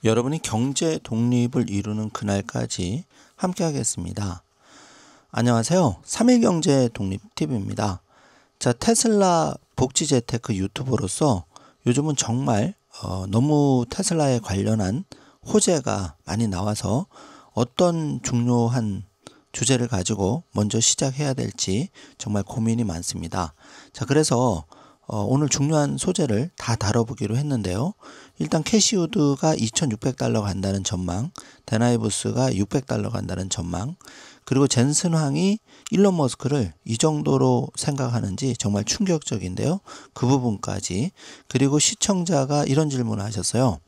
여러분이 경제 독립을 이루는 그날까지 함께 하겠습니다. 안녕하세요. 3일 경제 독립 TV입니다. 자, 테슬라 복지 재테크 유튜버로서 요즘은 정말 너무 테슬라에 관련한 호재가 많이 나와서 어떤 중요한 주제를 가지고 먼저 시작해야 될지 정말 고민이 많습니다. 자, 그래서 오늘 중요한 소재를 다 다뤄보기로 했는데요. 일단 캐시우드가 $2,600 간다는 전망, 데나이부스가 $600 간다는 전망, 그리고 젠슨 황이 일론 머스크를 이 정도로 생각하는지 정말 충격적인데요. 그 부분까지. 그리고 시청자가 이런 질문을 하셨어요.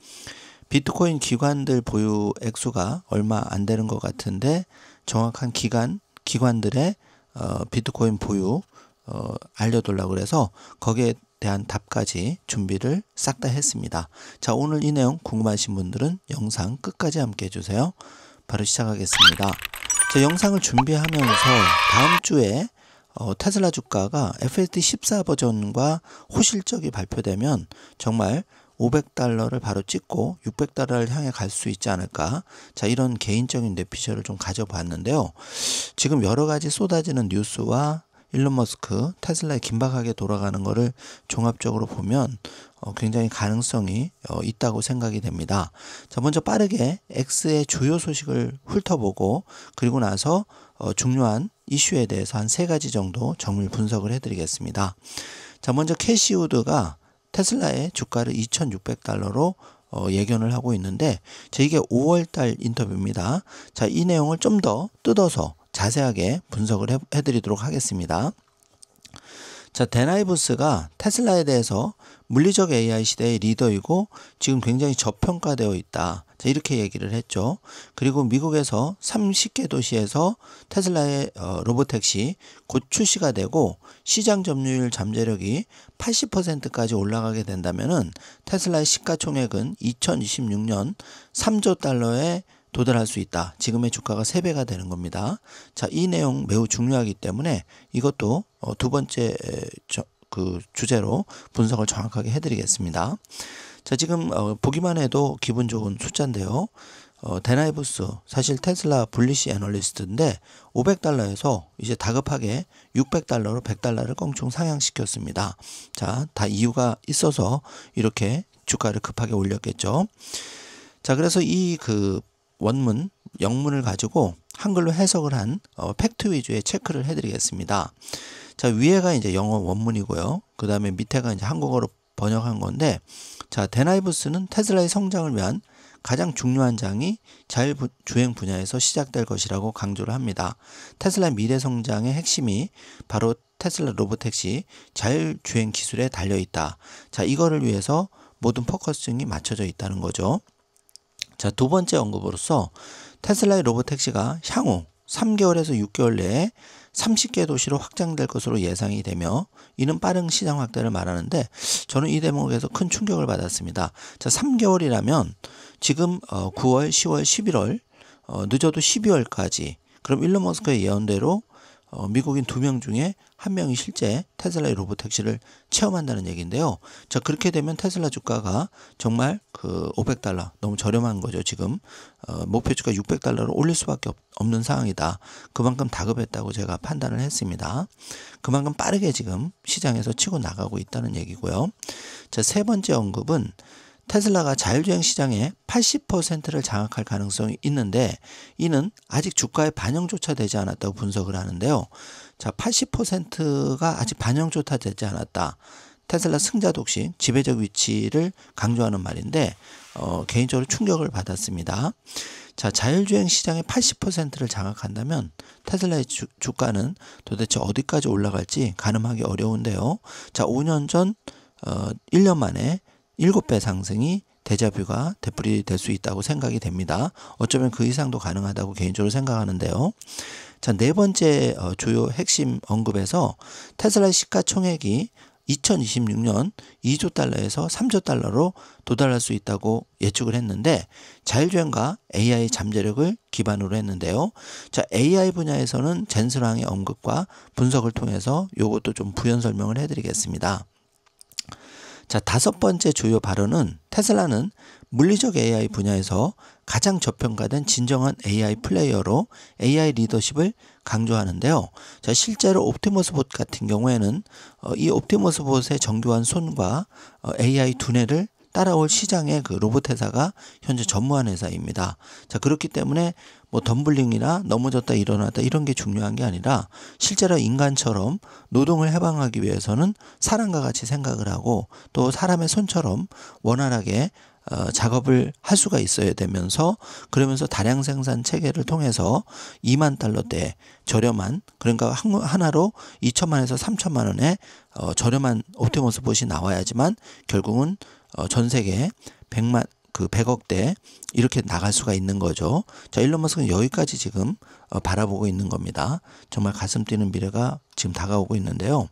비트코인 기관들 보유 액수가 얼마 안 되는 것 같은데 정확한 기관들의 비트코인 보유 알려달라고 그래서 거기에 대한 답까지 준비를 싹 다 했습니다. 자, 오늘 이 내용 궁금하신 분들은 영상 끝까지 함께 해주세요. 바로 시작하겠습니다. 자, 영상을 준비하면서 다음 주에 테슬라 주가가 FSD 14 버전과 호실적이 발표되면 정말 $500를 바로 찍고 $600를 향해 갈 수 있지 않을까. 자, 이런 개인적인 뇌피셜을 좀 가져봤는데요. 지금 여러 가지 쏟아지는 뉴스와 일론 머스크 테슬라에 긴박하게 돌아가는 것을 종합적으로 보면 굉장히 가능성이 있다고 생각이 됩니다. 자, 먼저 빠르게 X의 주요 소식을 훑어보고 그리고 나서 중요한 이슈에 대해서 한 3가지 정도 정밀 분석을 해드리겠습니다. 자, 먼저 캐시우드가 테슬라의 주가를 $2,600로 예견을 하고 있는데, 자, 이게 5월달 인터뷰입니다. 자, 이 내용을 좀 더 뜯어서 자세하게 분석을 해드리도록 하겠습니다. 자, 데나이부스가 테슬라에 대해서 물리적 AI 시대의 리더이고 지금 굉장히 저평가되어 있다. 자, 이렇게 얘기를 했죠. 그리고 미국에서 30개 도시에서 테슬라의 로보택시 곧 출시가 되고 시장 점유율 잠재력이 80%까지 올라가게 된다면은 테슬라의 시가총액은 2026년 3조 달러에 도달할 수 있다. 지금의 주가가 3배가 되는 겁니다. 자, 이 내용 매우 중요하기 때문에 이것도 두 번째 주제로 분석을 정확하게 해드리겠습니다. 자, 지금 보기만 해도 기분 좋은 숫자인데요. 데나이부스, 사실 테슬라 불리시 애널리스트인데 $500에서 이제 다급하게 $600로 $100를 껑충 상향시켰습니다. 자, 다 이유가 있어서 이렇게 주가를 급하게 올렸겠죠. 자, 그래서 이 원문, 영문을 가지고 한글로 해석을 한 팩트 위주의 체크를 해드리겠습니다. 자, 위에가 이제 영어 원문이고요. 그 다음에 밑에가 이제 한국어로 번역한 건데, 자, 데나이부스는 테슬라의 성장을 위한 가장 중요한 장이 자율주행 분야에서 시작될 것이라고 강조를 합니다. 테슬라의 미래 성장의 핵심이 바로 테슬라 로보택시 자율주행 기술에 달려있다. 자, 이거를 위해서 모든 포커싱이 맞춰져 있다는 거죠. 자, 두 번째 언급으로서 테슬라의 로보택시가 향후 3개월에서 6개월 내에 30개 도시로 확장될 것으로 예상이 되며 이는 빠른 시장 확대를 말하는데 저는 이 대목에서 큰 충격을 받았습니다. 자, 3개월이라면 지금 9월, 10월, 11월 늦어도 12월까지 그럼 일론 머스크의 예언대로 미국인 2명 중에 1명이 실제 테슬라의 로보택시를 체험한다는 얘기인데요. 자, 그렇게 되면 테슬라 주가가 정말 $500 너무 저렴한 거죠. 지금 목표주가 $600로 올릴 수밖에 없는 상황이다. 그만큼 다급했다고 제가 판단을 했습니다. 그만큼 빠르게 지금 시장에서 치고 나가고 있다는 얘기고요. 자, 세 번째 언급은 테슬라가 자율주행 시장의 80%를 장악할 가능성이 있는데 이는 아직 주가에 반영조차 되지 않았다고 분석을 하는데요. 자, 80%가 아직 반영조차 되지 않았다. 테슬라 승자 독식, 지배적 위치를 강조하는 말인데 개인적으로 충격을 받았습니다. 자, 자율주행 시장의 80%를 장악한다면 테슬라의 주가는 도대체 어디까지 올라갈지 가늠하기 어려운데요. 자, 5년 전 1년 만에 7배 상승이 데자뷰가 되풀이될 수 있다고 생각이 됩니다. 어쩌면 그 이상도 가능하다고 개인적으로 생각하는데요. 자, 네 번째 주요 핵심 언급에서 테슬라의 시가총액이 2026년 2조 달러에서 3조 달러로 도달할 수 있다고 예측을 했는데 자율주행과 AI 잠재력을 기반으로 했는데요. 자, AI 분야에서는 젠슨 황의 언급과 분석을 통해서 이것도 좀 부연 설명을 해드리겠습니다. 자, 다섯 번째 주요 발언은 테슬라는 물리적 AI 분야에서 가장 저평가된 진정한 AI 플레이어로 AI 리더십을 강조하는데요. 자, 실제로 옵티머스 봇 같은 경우에는 이 옵티머스 봇의 정교한 손과 AI 두뇌를 따라올 시장의 그 로봇 회사가 현재 전무한 회사입니다. 자, 그렇기 때문에 뭐 덤블링이나 넘어졌다 일어났다 이런 게 중요한 게 아니라 실제로 인간처럼 노동을 해방하기 위해서는 사람과 같이 생각을 하고 또 사람의 손처럼 원활하게 작업을 할 수가 있어야 되면서 그러면서 다량 생산 체계를 통해서 2만 달러대 저렴한 그러니까 하나로 2천만에서 3천만 원의 저렴한 옵티머스 봇이 나와야지만 결국은 전 세계 100억대 이렇게 나갈 수가 있는 거죠. 자, 일론 머스크는 여기까지 지금 바라보고 있는 겁니다. 정말 가슴 뛰는 미래가 지금 다가오고 있는데요.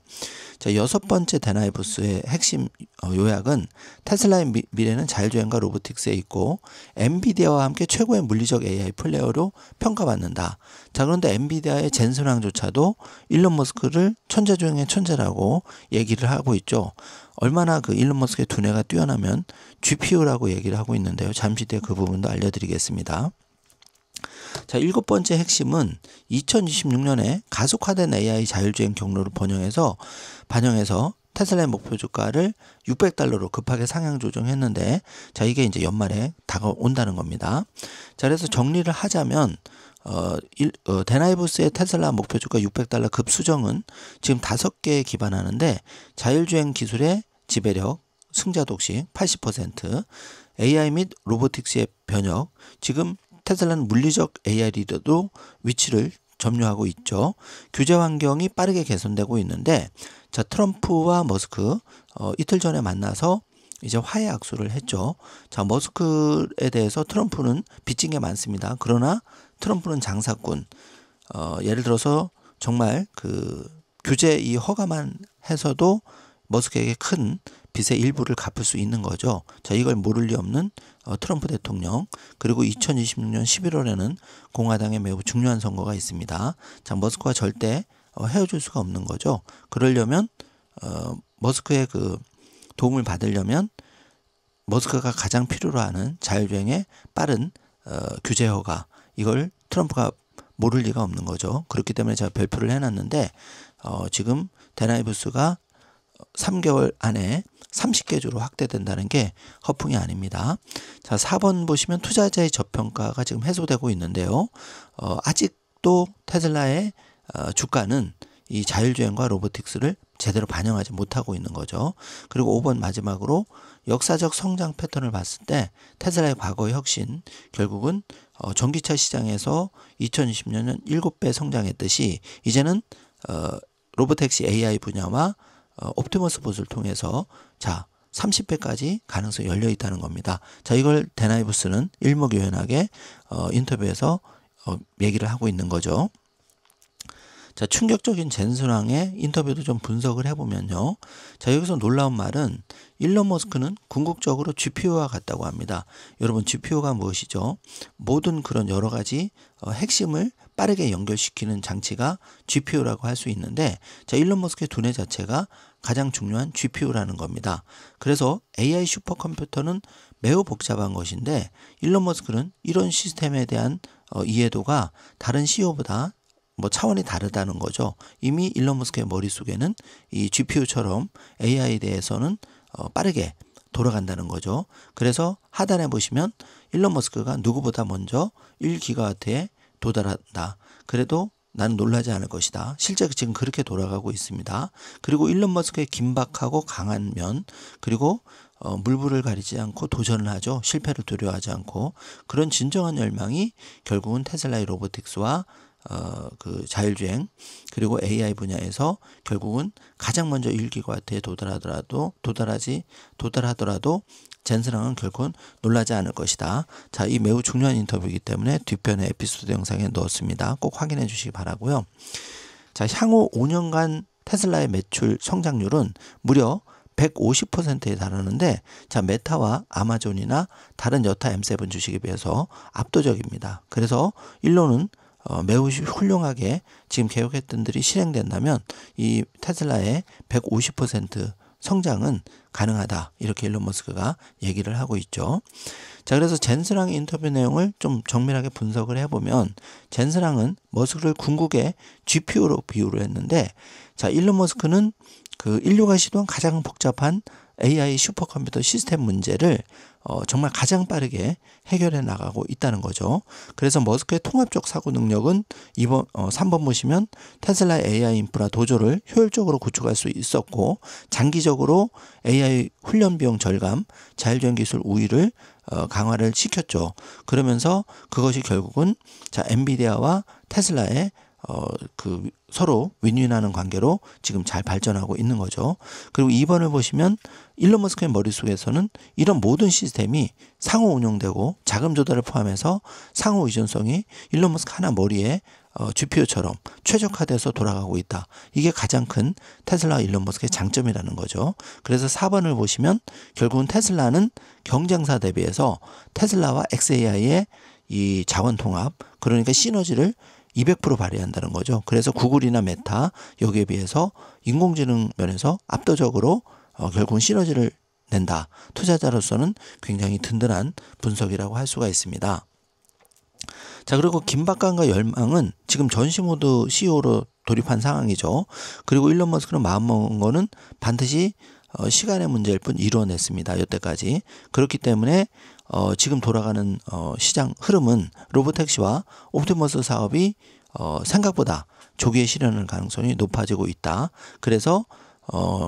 자, 6번째 데나이부스의 핵심 요약은 테슬라의 미래는 자율주행과 로보틱스에 있고 엔비디아와 함께 최고의 물리적 AI 플레이어로 평가받는다. 자, 그런데 엔비디아의 젠슨 황조차도 일론 머스크를 천재 중의 천재라고 얘기를 하고 있죠. 얼마나 그 일론 머스크의 두뇌가 뛰어나면 GPU라고 얘기를 하고 있는데요. 잠시 뒤에 그 부분도 알려드리겠습니다. 자, 7번째 핵심은 2026년에 가속화된 AI 자율주행 경로를 반영해서 테슬라의 목표 주가를 600달러로 급하게 상향 조정했는데 자, 이게 이제 연말에 다가온다는 겁니다. 자, 그래서 정리를 하자면 데나이부스의 테슬라 목표 주가 600달러 급수정은 지금 5개에 기반하는데 자율주행 기술의 지배력, 승자 독식 80%, AI 및 로보틱스의 변혁, 지금 테슬라는 물리적 AI 리더도 위치를 점유하고 있죠. 규제 환경이 빠르게 개선되고 있는데 자, 트럼프와 머스크 이틀 전에 만나서 이제 화해 악수를 했죠. 자, 머스크에 대해서 트럼프는 빚진 게 많습니다. 그러나 트럼프는 장사꾼. 예를 들어서 정말 그 규제 이 허가만 해서도 머스크에게 큰 빚의 일부를 갚을 수 있는 거죠. 자, 이걸 모를 리 없는 트럼프 대통령. 그리고 2026년 11월에는 공화당에 매우 중요한 선거가 있습니다. 자, 머스크와 절대 헤어질 수가 없는 거죠. 그러려면 머스크의 그 도움을 받으려면 머스크가 가장 필요로 하는 자율주행의 빠른 규제 허가, 이걸 트럼프가 모를 리가 없는 거죠. 그렇기 때문에 제가 발표를 해놨는데 지금 데나이부스가 3개월 안에 30개주로 확대된다는 게 허풍이 아닙니다. 자, 4번 보시면 투자자의 저평가가 지금 해소되고 있는데요. 아직도 테슬라의 주가는 이 자율주행과 로보틱스를 제대로 반영하지 못하고 있는 거죠. 그리고 5번 마지막으로 역사적 성장 패턴을 봤을 때 테슬라의 과거의 혁신, 결국은 전기차 시장에서 2020년은 7배 성장했듯이 이제는 로보택시 AI 분야와 옵티머스 봇을 통해서 자 30배까지 가능성이 열려 있다는 겁니다. 자, 이걸 데나이부스는 일목요연하게 인터뷰에서 얘기를 하고 있는 거죠. 자, 충격적인 젠슨왕의 인터뷰도 좀 분석을 해보면요. 자, 여기서 놀라운 말은 일론 머스크는 궁극적으로 GPU와 같다고 합니다. 여러분, GPU가 무엇이죠? 모든 그런 여러 가지 핵심을 빠르게 연결시키는 장치가 GPU라고 할 수 있는데 자, 일론 머스크의 두뇌 자체가 가장 중요한 GPU라는 겁니다. 그래서 AI 슈퍼컴퓨터는 매우 복잡한 것인데 일론 머스크는 이런 시스템에 대한 이해도가 다른 CEO보다 뭐 차원이 다르다는 거죠. 이미 일론 머스크의 머릿속에는 이 GPU처럼 AI에 대해서는 빠르게 돌아간다는 거죠. 그래서 하단에 보시면 일론 머스크가 누구보다 먼저 1기가와트에 도달한다. 그래도 나는 놀라지 않을 것이다. 실제 지금 그렇게 돌아가고 있습니다. 그리고 일론 머스크의 긴박하고 강한 면, 그리고 물불을 가리지 않고 도전을 하죠. 실패를 두려워하지 않고. 그런 진정한 열망이 결국은 테슬라의 로보틱스와 그 자율주행 그리고 AI 분야에서 결국은 가장 먼저 1기가와트에 도달하더라도 젠슨왕은 결국은 놀라지 않을 것이다. 자, 이 매우 중요한 인터뷰이기 때문에 뒤편에 에피소드 영상에 넣었습니다. 꼭 확인해 주시기 바라고요. 자, 향후 5년간 테슬라의 매출 성장률은 무려 150%에 달하는데 자, 메타와 아마존이나 다른 여타 M7 주식에 비해서 압도적입니다. 그래서 일론은 매우 훌륭하게 지금 계획했던 들이 실행된다면 이 테슬라의 150% 성장은 가능하다. 이렇게 일론 머스크가 얘기를 하고 있죠. 자, 그래서 젠스랑의 인터뷰 내용을 좀 정밀하게 분석을 해보면 젠스랑은 머스크를 궁극의 GPU로 비유를 했는데, 자, 일론 머스크는 그 인류가 시도한 가장 복잡한 AI 슈퍼컴퓨터 시스템 문제를 정말 가장 빠르게 해결해 나가고 있다는 거죠. 그래서 머스크의 통합적 사고 능력은 3번 보시면 테슬라의 AI 인프라 도조를 효율적으로 구축할 수 있었고, 장기적으로 AI 훈련 비용 절감, 자율주행 기술 우위를 강화를 시켰죠. 그러면서 그것이 결국은 자, 엔비디아와 테슬라의 그 서로 윈윈하는 관계로 지금 잘 발전하고 있는 거죠. 그리고 2번을 보시면 일론 머스크의 머릿속에서는 이런 모든 시스템이 상호 운용되고 자금 조달을 포함해서 상호 의존성이 일론 머스크 하나 머리에 GPU처럼 최적화돼서 돌아가고 있다. 이게 가장 큰 테슬라 일론 머스크의 장점이라는 거죠. 그래서 4번을 보시면 결국은 테슬라는 경쟁사 대비해서 테슬라와 xAI의 이 자원 통합, 그러니까 시너지를 200% 발휘한다는 거죠. 그래서 구글이나 메타 여기에 비해서 인공지능 면에서 압도적으로 결국은 시너지를 낸다. 투자자로서는 굉장히 든든한 분석이라고 할 수가 있습니다. 자, 그리고 긴박감과 열망은 지금 전시모드 CEO로 돌입한 상황이죠. 그리고 일론 머스크는 마음먹은 거는 반드시 시간의 문제일 뿐 이뤄냈습니다. 여태까지. 그렇기 때문에 지금 돌아가는 시장 흐름은 로보택시와 옵티머스 사업이 생각보다 조기에 실현할 가능성이 높아지고 있다. 그래서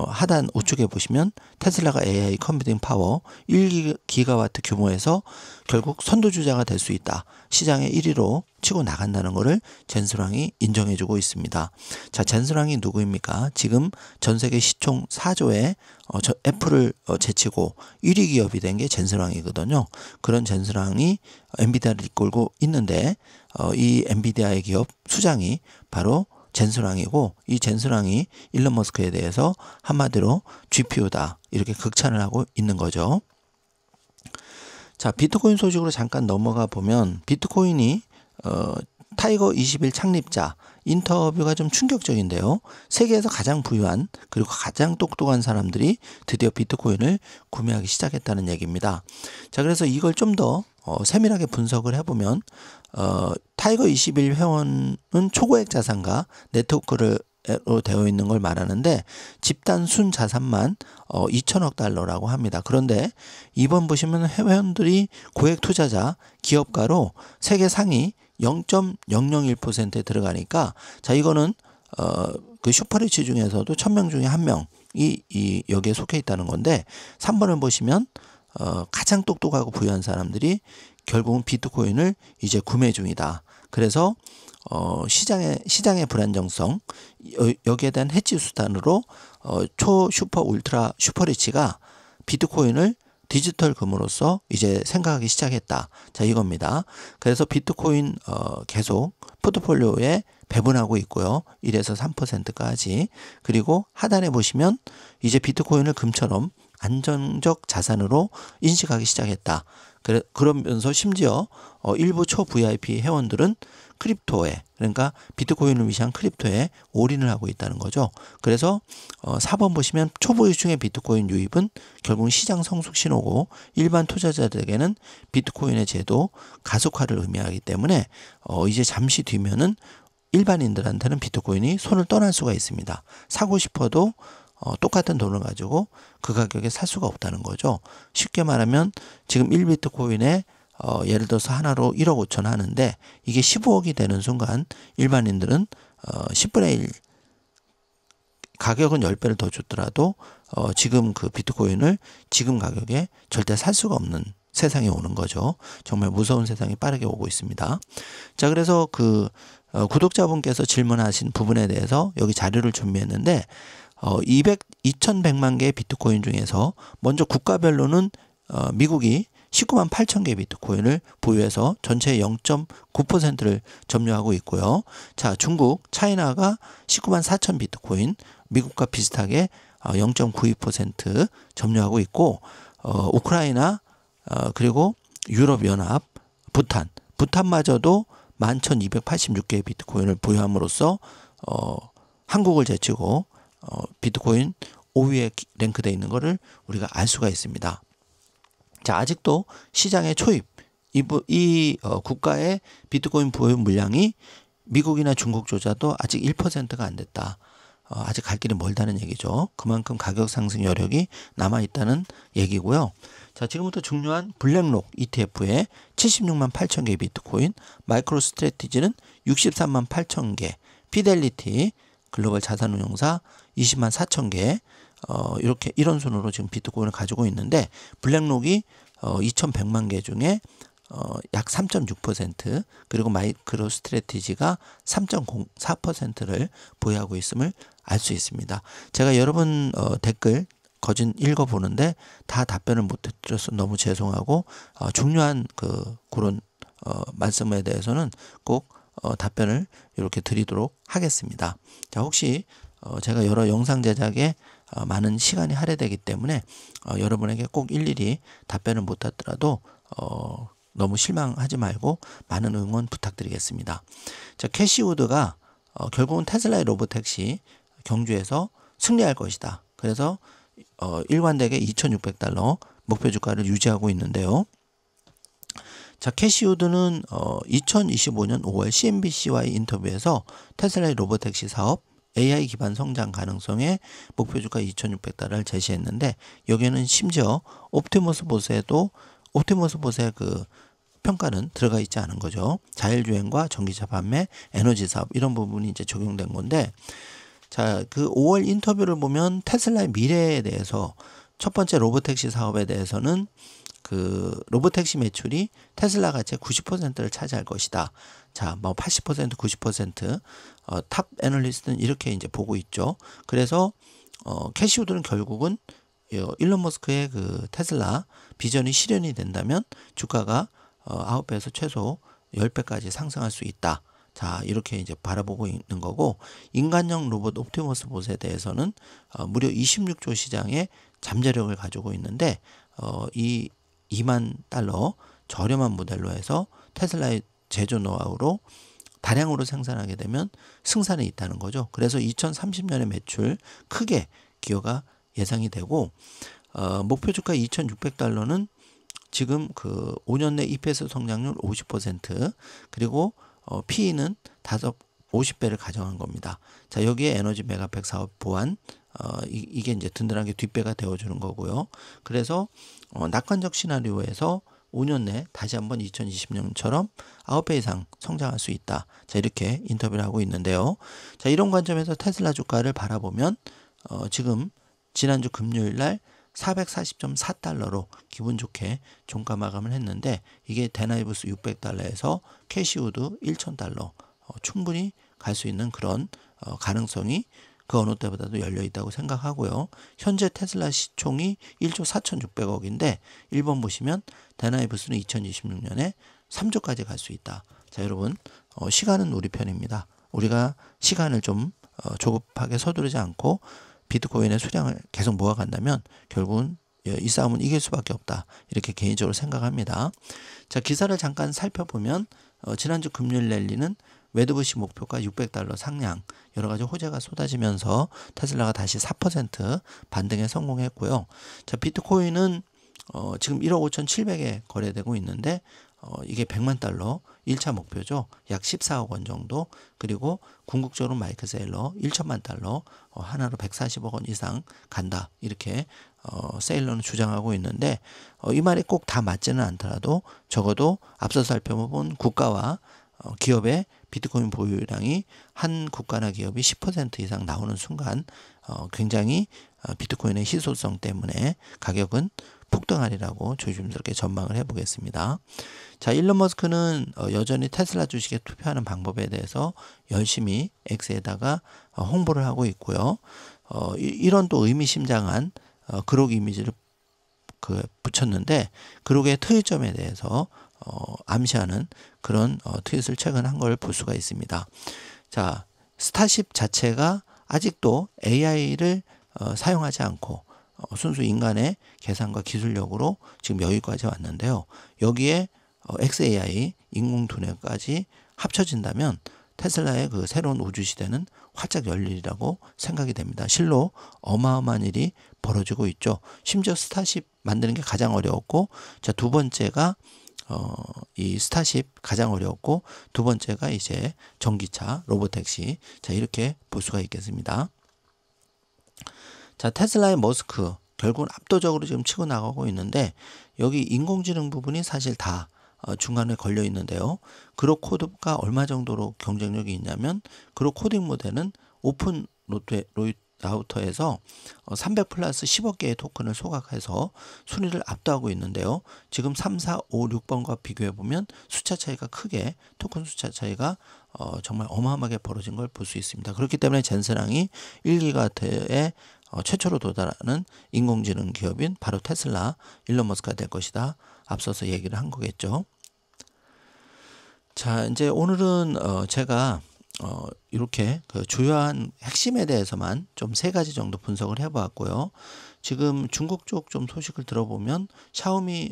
하단 우측에 보시면 테슬라가 AI 컴퓨팅 파워 1기가와트 규모에서 결국 선두주자가 될 수 있다. 시장의 1위로 치고 나간다는 것을 젠스랑이 인정해주고 있습니다. 자, 젠스랑이 누구입니까? 지금 전 세계 시총 4조에 애플을 제치고 1위 기업이 된 게 젠스랑이거든요. 그런 젠스랑이 엔비디아를 이끌고 있는데 이 엔비디아의 기업 수장이 바로 젠스랑이고, 이 젠스랑이 일론 머스크에 대해서 한마디로 GPU다 이렇게 극찬을 하고 있는 거죠. 자, 비트코인 소식으로 잠깐 넘어가 보면 비트코인이 타이거 21 창립자 인터뷰가 좀 충격적인데요. 세계에서 가장 부유한 그리고 가장 똑똑한 사람들이 드디어 비트코인을 구매하기 시작했다는 얘기입니다. 자, 그래서 이걸 좀 더 세밀하게 분석을 해보면 타이거 21 회원은 초고액 자산가 네트워크로 되어 있는 걸 말하는데 집단 순 자산만 2천억 달러라고 합니다. 그런데 이번 보시면 회원들이 고액 투자자 기업가로 세계 상위 0.001%에 들어가니까, 자, 이거는 그 슈퍼리치 중에서도 1000명 중에 1명이 여기에 속해 있다는 건데, 3번을 보시면 가장 똑똑하고 부유한 사람들이 결국은 비트코인을 이제 구매 중이다. 그래서 시장의 불안정성, 여기에 대한 해지 수단으로 초 슈퍼 울트라 슈퍼리치가 비트코인을 디지털 금으로서 이제 생각하기 시작했다. 자, 이겁니다. 그래서 비트코인 계속 포트폴리오에 배분하고 있고요. 1에서 3%까지. 그리고 하단에 보시면 이제 비트코인을 금처럼 안정적 자산으로 인식하기 시작했다. 그러면서 심지어 일부 초 VIP 회원들은 크립토에, 그러니까 비트코인을 위시한 크립토에 올인을 하고 있다는 거죠. 그래서 4번 보시면 초보유층의 비트코인 유입은 결국 시장 성숙 신호고, 일반 투자자들에게는 비트코인의 제도 가속화를 의미하기 때문에 이제 잠시 뒤면은 일반인들한테는 비트코인이 손을 떠날 수가 있습니다. 사고 싶어도 똑같은 돈을 가지고 그 가격에 살 수가 없다는 거죠. 쉽게 말하면 지금 1비트코인에 예를 들어서 하나로 1억 5천 하는데 이게 15억이 되는 순간 일반인들은 10분의 1 가격은 10배를 더 주더라도 지금 그 비트코인을 지금 가격에 절대 살 수가 없는 세상이 오는 거죠. 정말 무서운 세상이 빠르게 오고 있습니다. 자, 그래서 그 구독자분께서 질문하신 부분에 대해서 여기 자료를 준비했는데 2100만 개의 비트코인 중에서 먼저 국가별로는 미국이 19만 8천 개의 비트코인을 보유해서 전체의 0.9%를 점유하고 있고요. 자, 중국, 차이나가 19만 4천 비트코인, 미국과 비슷하게 0.92% 점유하고 있고, 우크라이나, 그리고 유럽연합, 부탄마저도 11,286개의 비트코인을 보유함으로써 한국을 제치고 비트코인 5위에 랭크되어 있는 것을 우리가 알 수가 있습니다. 자, 아직도 시장의 초입, 국가의 비트코인 보유 물량이 미국이나 중국조차도 아직 1%가 안 됐다. 아직 갈 길이 멀다는 얘기죠. 그만큼 가격 상승 여력이 남아있다는 얘기고요. 자, 지금부터 중요한 블랙록 ETF에 76만 8천 개의 비트코인, 마이크로 스트래티지는 63만 8천 개, 피델리티 글로벌 자산운용사 20만 4천 개, 이렇게 이런 순으로 지금 비트코인을 가지고 있는데, 블랙록이 2,100만 개 중에 약 3.6%, 그리고 마이크로 스트래티지가 3.04%를 보유하고 있음을 알 수 있습니다. 제가 여러분 댓글 거진 읽어보는데 다 답변을 못 드려서 너무 죄송하고, 중요한 그런 말씀에 대해서는 꼭 답변을 이렇게 드리도록 하겠습니다. 자, 혹시 제가 여러 영상 제작에 많은 시간이 할애되기 때문에 여러분에게 꼭 일일이 답변을 못 하더라도 너무 실망하지 말고 많은 응원 부탁드리겠습니다. 자, 캐시우드가 결국은 테슬라의 로보택시 경주에서 승리할 것이다. 그래서 일관되게 $2,600 목표 주가를 유지하고 있는데요. 자, 캐시우드는 2025년 5월 CNBC와의 인터뷰에서 테슬라의 로보택시 사업 AI 기반 성장 가능성에 목표 주가 $2,600를 제시했는데, 여기에는 심지어 옵티머스 보스의 그 평가는 들어가 있지 않은 거죠. 자율주행과 전기차 판매, 에너지 사업 이런 부분이 이제 적용된 건데, 자, 그 5월 인터뷰를 보면 테슬라의 미래에 대해서 첫 번째 로보택시 사업에 대해서는 그 로보택시 매출이 테슬라 가치의 90%를 차지할 것이다. 자, 뭐 80%, 90% 탑 애널리스트는 이렇게 이제 보고 있죠. 그래서 캐시우드는 결국은 일론 머스크의 그 테슬라 비전이 실현이 된다면 주가가 9배에서 최소 10배까지 상승할 수 있다. 자, 이렇게 이제 바라보고 있는 거고, 인간형 로봇 옵티머스 봇에 대해서는 무려 26조 시장의 잠재력을 가지고 있는데, 이 $20,000 저렴한 모델로 해서 테슬라의 제조 노하우로 다량으로 생산하게 되면 승산이 있다는 거죠. 그래서 2030년에 매출 크게 기여가 예상이 되고, 목표 주가 $2,600는 지금 그 5년 내 EPS 성장률 50%, 그리고 PE는 50배를 가정한 겁니다. 자, 여기에 에너지 메가팩 사업 보완, 이게 이제 든든하게 뒷배가 되어주는 거고요. 그래서 낙관적 시나리오에서 5년 내 다시 한번 2020년처럼 9배 이상 성장할 수 있다. 자, 이렇게 인터뷰를 하고 있는데요. 자, 이런 관점에서 테슬라 주가를 바라보면 지금 지난주 금요일 날 $440.4로 기분 좋게 종가 마감을 했는데, 이게 데나이브스 $600에서 캐시우드 $1,000 충분히 갈 수 있는 그런 가능성이 그 어느 때보다도 열려 있다고 생각하고요. 현재 테슬라 시총이 1조 4,600억인데 1번 보시면 데나이브스는 2026년에 3조까지 갈 수 있다. 자, 여러분 시간은 우리 편입니다. 우리가 시간을 좀 조급하게 서두르지 않고 비트코인의 수량을 계속 모아간다면 결국은 이 싸움은 이길 수밖에 없다. 이렇게 개인적으로 생각합니다. 자, 기사를 잠깐 살펴보면 지난주 금요일 랠리는 매드부시 목표가 $600 상향, 여러 가지 호재가 쏟아지면서 테슬라가 다시 4% 반등에 성공했고요. 자, 비트코인은 지금 1억 5,700에 거래되고 있는데 이게 $1,000,000 1차 목표죠. 약 14억 원 정도. 그리고 궁극적으로 마이크 세일러 1천만 달러 하나로 140억 원 이상 간다. 이렇게 세일러는 주장하고 있는데 이 말이 꼭 다 맞지는 않더라도 적어도 앞서 살펴본 국가와 기업의 비트코인 보유량이 한 국가나 기업이 10% 이상 나오는 순간 굉장히 비트코인의 희소성 때문에 가격은 폭등하리라고 조심스럽게 전망을 해보겠습니다. 자, 일론 머스크는 여전히 테슬라 주식에 투표하는 방법에 대해서 열심히 X에다가 홍보를 하고 있고요. 이런 또 의미심장한 그록 이미지를 붙였는데 그록의 트윗점에 대해서 암시하는 그런 트윗을 최근 한 걸 볼 수가 있습니다. 자, 스타쉽 자체가 아직도 AI를 사용하지 않고 순수 인간의 계산과 기술력으로 지금 여기까지 왔는데요. 여기에 XAI 인공두뇌까지 합쳐진다면 테슬라의 그 새로운 우주 시대는 활짝 열리리라고 생각이 됩니다. 실로 어마어마한 일이 벌어지고 있죠. 심지어 스타쉽 만드는 게 가장 어려웠고, 자, 두 번째가 이 스타쉽 가장 어려웠고, 두 번째가 이제 전기차, 로보택시. 자, 이렇게 볼 수가 있겠습니다. 자, 테슬라의 머스크 결국은 압도적으로 지금 치고 나가고 있는데, 여기 인공지능 부분이 사실 다 중간에 걸려 있는데요. 그록 코드가 얼마 정도로 경쟁력이 있냐면, 그록 코딩 모델은 오픈 라우터에서 300 플러스 10억 개의 토큰을 소각해서 순위를 압도하고 있는데요. 지금 3, 4, 5, 6번과 비교해 보면 숫자 차이가 크게, 토큰 숫자 차이가 정말 어마어마하게 벌어진 걸 볼 수 있습니다. 그렇기 때문에 젠슨왕이 1기가와트에 최초로 도달하는 인공지능 기업인 바로 테슬라, 일론 머스크가 될 것이다. 앞서서 얘기를 한 거겠죠. 자, 이제 오늘은 제가 이렇게 그 주요한 핵심에 대해서만 좀 3가지 정도 분석을 해보았고요. 지금 중국 쪽 좀 소식을 들어보면 샤오미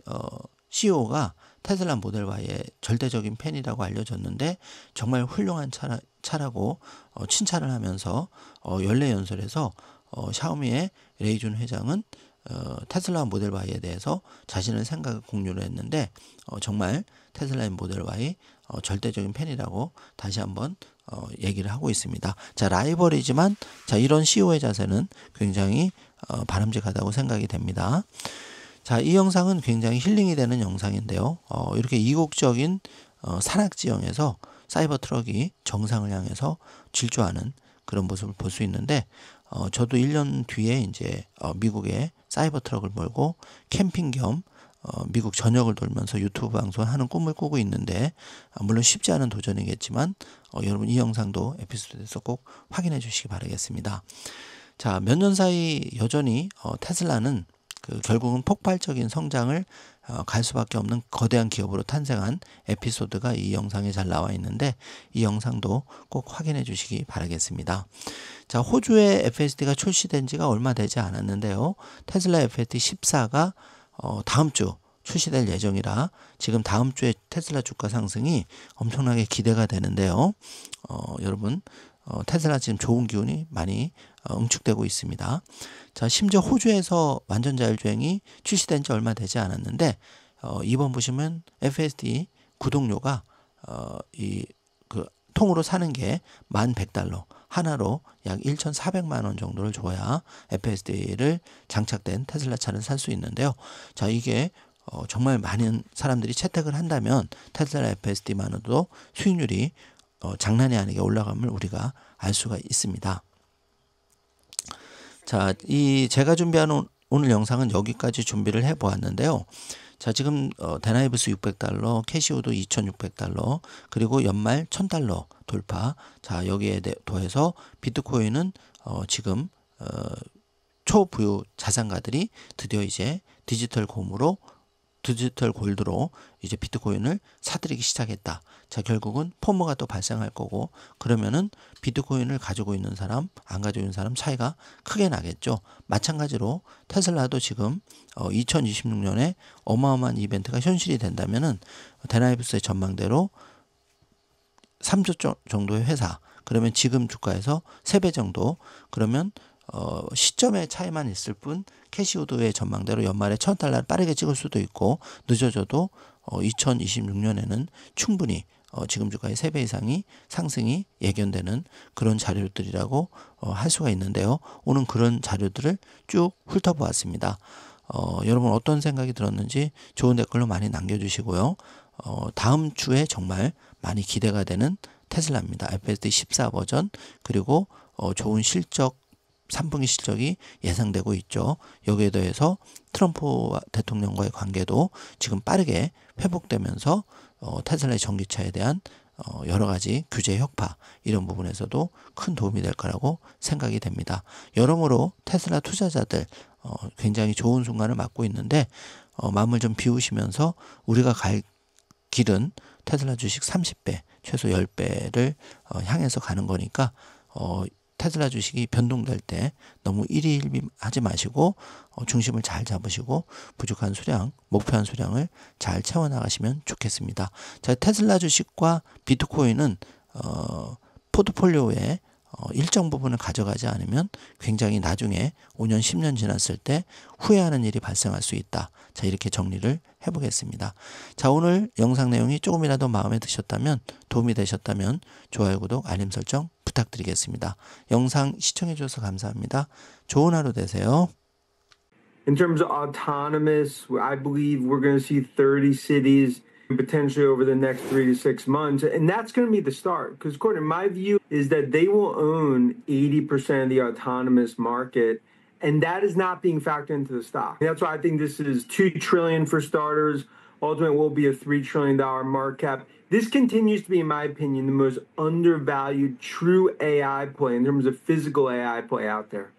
CEO가 테슬라 모델 Y의 절대적인 팬이라고 알려졌는데, 정말 훌륭한 차라고 칭찬을 하면서 연례연설에서 샤오미의 레이준 회장은 테슬라 모델 Y에 대해서 자신의 생각을 공유를 했는데, 정말 테슬라의 모델 Y 절대적인 팬이라고 다시 한번 얘기를 하고 있습니다. 자, 라이벌이지만 자, 이런 CEO의 자세는 굉장히 바람직하다고 생각이 됩니다. 자, 이 영상은 굉장히 힐링이 되는 영상인데요. 이렇게 이국적인 산악지형에서 사이버 트럭이 정상을 향해서 질주하는 그런 모습을 볼 수 있는데, 저도 1년 뒤에 이제 미국에 사이버 트럭을 몰고 캠핑 겸 미국 전역을 돌면서 유튜브 방송을 하는 꿈을 꾸고 있는데, 물론 쉽지 않은 도전이겠지만 여러분 이 영상도 에피소드에서 꼭 확인해 주시기 바라겠습니다. 자, 몇 년 사이 여전히 테슬라는 결국은 폭발적인 성장을 갈 수밖에 없는 거대한 기업으로 탄생한 에피소드가 이 영상에 잘 나와 있는데, 이 영상도 꼭 확인해 주시기 바라겠습니다. 자, 호주의 FSD가 출시된 지가 얼마 되지 않았는데요. 테슬라 FSD 14가 다음 주 출시될 예정이라 지금 다음 주에 테슬라 주가 상승이 엄청나게 기대가 되는데요. 여러분 테슬라 지금 좋은 기운이 많이 응축되고 있습니다. 자, 심지어 호주에서 완전 자율주행이 출시된 지 얼마 되지 않았는데, 이번 보시면 FSD 구독료가 그 통으로 사는 게 $11,100, 하나로 약 1,400만 원 정도를 줘야 FSD를 장착된 테슬라 차를 살 수 있는데요. 자, 이게 정말 많은 사람들이 채택을 한다면 테슬라 FSD만으로도 수익률이 장난이 아니게 올라감을 우리가 알 수가 있습니다. 자, 제가 준비한 오늘 영상은 여기까지 준비를 해 보았는데요. 자, 지금 데나이브스 $600, 캐시우도 $2,600, 그리고 연말 $1,000 돌파. 자, 여기에 더해서 비트코인은 지금 초부유 자산가들이 드디어 이제 디지털 골드로 이제 비트코인을 사들이기 시작했다. 자, 결국은 포모가 또 발생할 거고, 그러면은 비트코인을 가지고 있는 사람, 안 가지고 있는 사람 차이가 크게 나겠죠. 마찬가지로 테슬라도 지금 2026년에 어마어마한 이벤트가 현실이 된다면은 데나이브스의 전망대로 3조 정도의 회사, 그러면 지금 주가에서 3배 정도, 그러면 시점의 차이만 있을 뿐 캐시우드의 전망대로 연말에 $1,000를 빠르게 찍을 수도 있고, 늦어져도 2026년에는 충분히 지금 주가의 3배 이상이 상승이 예견되는 그런 자료들이라고 할 수가 있는데요. 오늘 그런 자료들을 쭉 훑어보았습니다. 여러분 어떤 생각이 들었는지 좋은 댓글로 많이 남겨주시고요. 다음 주에 정말 많이 기대가 되는 테슬라입니다. FSD 14 버전, 그리고 좋은 실적, 3분기 실적이 예상되고 있죠. 여기에 더해서 트럼프 대통령과의 관계도 지금 빠르게 회복되면서 테슬라의 전기차에 대한 여러 가지 규제 혁파, 이런 부분에서도 큰 도움이 될 거라고 생각이 됩니다. 여러모로 테슬라 투자자들 굉장히 좋은 순간을 맞고 있는데, 마음을 좀 비우시면서 우리가 갈 길은 테슬라 주식 30배, 최소 10배를 향해서 가는 거니까 테슬라 주식이 변동될 때 너무 일희일비하지 마시고 중심을 잘 잡으시고 부족한 수량, 목표한 수량을 잘 채워나가시면 좋겠습니다. 자, 테슬라 주식과 비트코인은 포트폴리오에 일정 부분을 가져가지 않으면 굉장히 나중에 5년, 10년 지났을 때 후회하는 일이 발생할 수 있다. 자, 이렇게 정리를 해보겠습니다. 자, 오늘 영상 내용이 조금이라도 마음에 드셨다면, 도움이 되셨다면 좋아요, 구독, 알림 설정 부탁드리겠습니다. 영상 시청해 주셔서 감사합니다. 좋은 하루 되세요. In terms of autonomous, I believe we're going to see 30 cities potentially over the next 3 to 6 months. And that's going to be the start. Because, Courtney, my view is that they will own 80% of the autonomous market. And that is not being factored into the stock. And that's why I think this is $2 trillion for starters. Ultimately, will be a $3 trillion market cap. This continues to be, in my opinion, the most undervalued true AI play in terms of physical AI play out there.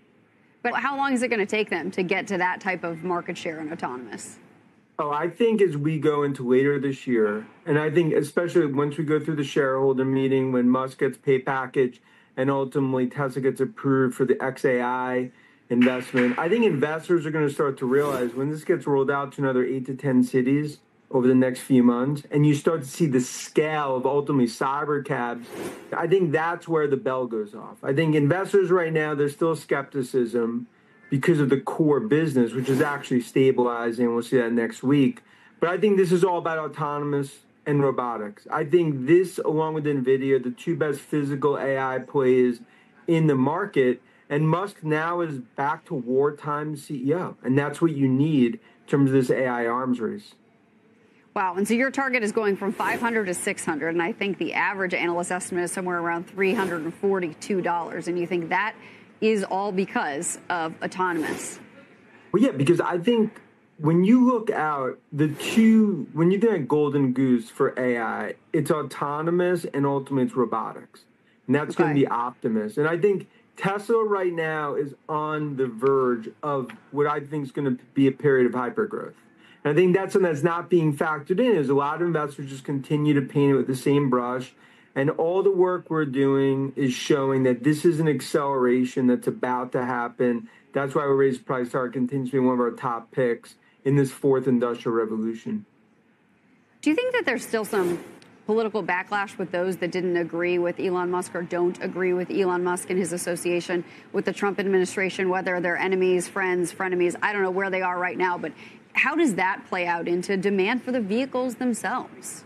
But how long is it going to take them to get to that type of market share in autonomous? Oh, I think as we go into later this year, and I think especially once we go through the shareholder meeting, when Musk gets pay package and ultimately Tesla gets approved for the XAI investment, I think investors are going to start to realize when this gets rolled out to another 8 to 10 cities over the next few months, and you start to see the scale of ultimately cyber cabs, I think that's where the bell goes off. I think investors right now, there's still skepticism because of the core business, which is actually stabilizing. We'll see that next week. But I think this is all about autonomous and robotics. I think this, along with NVIDIA, the two best physical AI plays in the market. And Musk now is back to wartime CEO. And that's what you need in terms of this AI arms race. Wow. And so your target is going from 500 to 600. And I think the average analyst estimate is somewhere around $342. And you think that is all because of autonomous? Well, yeah, because I think when you look out, when you think of golden goose for AI, it's autonomous and ultimately it's robotics. And that's going to be Optimus. And I think Tesla right now is on the verge of what I think is going to be a period of hypergrowth. And I think that's something that's not being factored in, is a lot of investors just continue to paint it with the same brush. And all the work we're doing is showing that this is an acceleration that's about to happen. That's why we raised price target, continues to be one of our top picks in this fourth industrial revolution. Do you think that there's still some political backlash with those that didn't agree with Elon Musk or don't agree with Elon Musk and his association with the Trump administration, whether they're enemies, friends, frenemies? I don't know where they are right now, but how does that play out into demand for the vehicles themselves?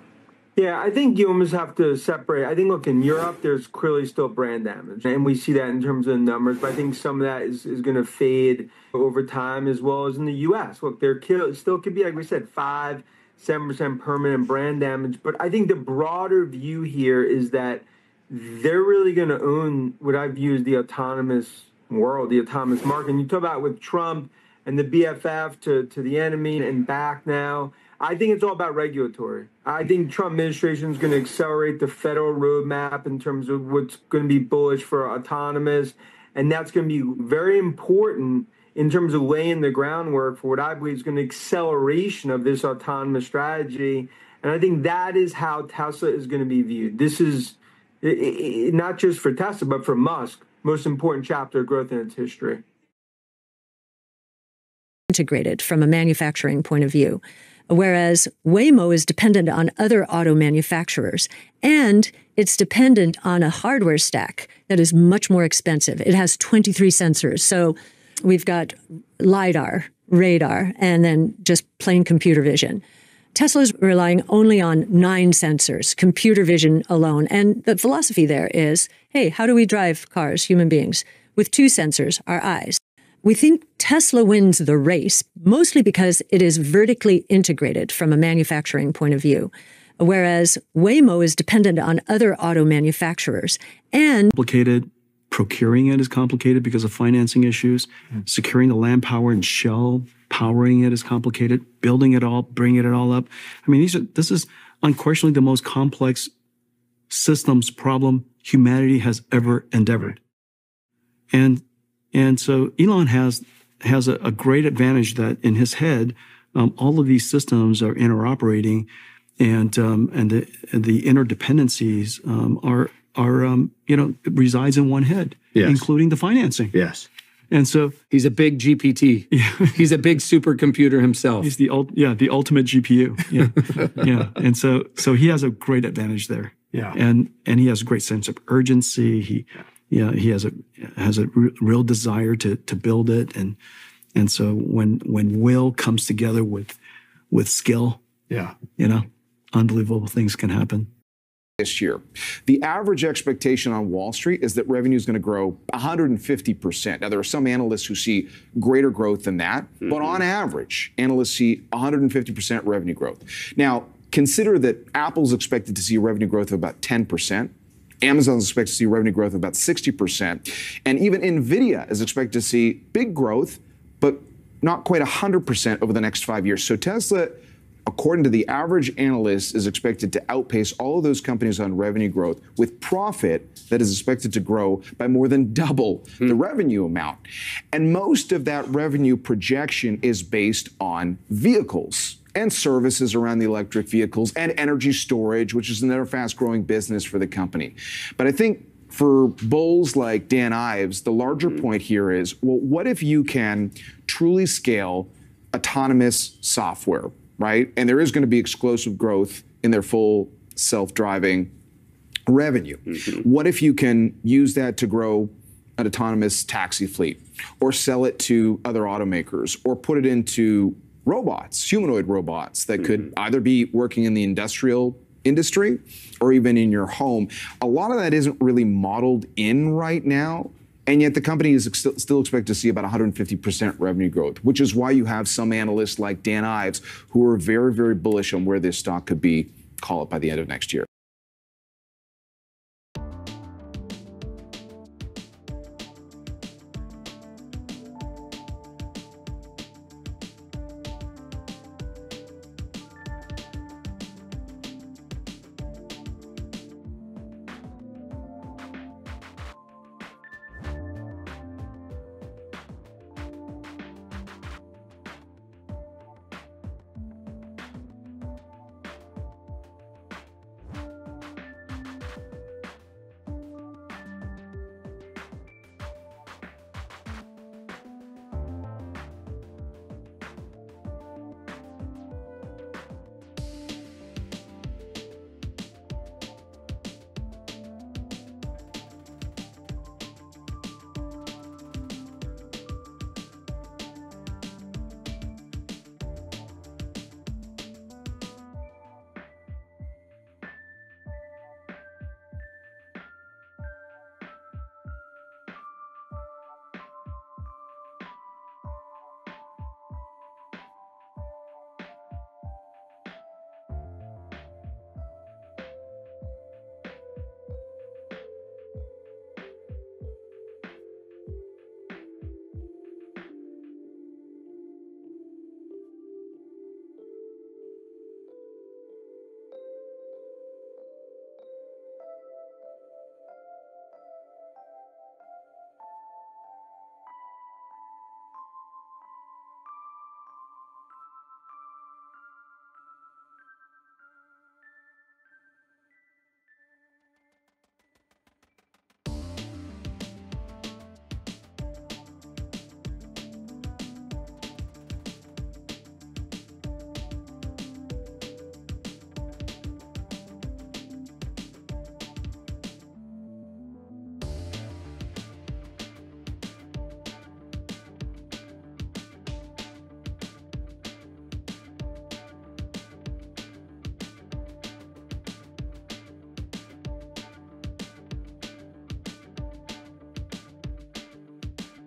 Yeah, I think you almost have to separate. I think, look, in Europe, there's clearly still brand damage, and we see that in terms of the numbers, but I think some of that is going to fade over time, as well as in the U.S. Look, there still could be, like we said, 5-7% permanent brand damage, but I think the broader view here is that they're really going to own what I view as the autonomous world, the autonomous market. And you talk about with Trump and the BFF to the enemy and back now, I think it's all about regulatory. I think Trump administration is going to accelerate the federal roadmap in terms of what's going to be bullish for autonomous. And that's going to be very important in terms of laying the groundwork for what I believe is going to be acceleration of this autonomous strategy. And I think that is how Tesla is going to be viewed. This is not just for Tesla, but for Musk, most important chapter of growth in its history. Integrated from a manufacturing point of view, whereas Waymo is dependent on other auto manufacturers, and it's dependent on a hardware stack that is much more expensive. It has 23 sensors. So we've got LiDAR, radar, and then just plain computer vision. Tesla's relying only on 9 sensors, computer vision alone. And the philosophy there is, hey, how do we drive cars, human beings? With 2 sensors, our eyes. We think Tesla wins the race, mostly because it is vertically integrated from a manufacturing point of view, whereas Waymo is dependent on other auto manufacturers. And complicated. Procuring it is complicated because of financing issues. Securing the land power and shell powering it is complicated. Building it all, bringing it all up. I mean, this is unquestionably the most complex systems problem humanity has ever endeavored. And so Elon has a great advantage that in his head, all of these systems are interoperating, and the interdependencies resides in one head, yes, including the financing. Yes. And so He's a big GPT. He's a big supercomputer himself. he's the ultimate GPU. Yeah. And so he has a great advantage there. Yeah. And he has a great sense of urgency. He has a real desire to build it. And so when will comes together with skill, Yeah. unbelievable things can happen. This year. The average expectation on Wall Street is that revenue is going to grow 150%. Now, there are some analysts who see greater growth than that, but on average, analysts see 150% revenue growth. Now, consider that Apple's expected to see revenue growth of about 10%. Amazon's expected to see revenue growth of about 60%. And even NVIDIA is expected to see big growth, but not quite 100% over the next 5 years. So Tesla, according to the average analyst, is expected to outpace all of those companies on revenue growth with profit that is expected to grow by more than double the revenue amount. And most of that revenue projection is based on vehicles and services around the electric vehicles and energy storage, which is another fast-growing business for the company. But I think for bulls like Dan Ives, the larger point here is, well, what if you can truly scale autonomous software? Right? And there is going to be explosive growth in their full self-driving revenue. What if you can use that to grow an autonomous taxi fleet or sell it to other automakers or put it into robots, humanoid robots that could either be working in the industrial industry or even in your home? A lot of that isn't really modeled in right now. And yet the company is still expected to see about 150% revenue growth, which is why you have some analysts like Dan Ives who are very, very bullish on where this stock could be, call it by the end of next year.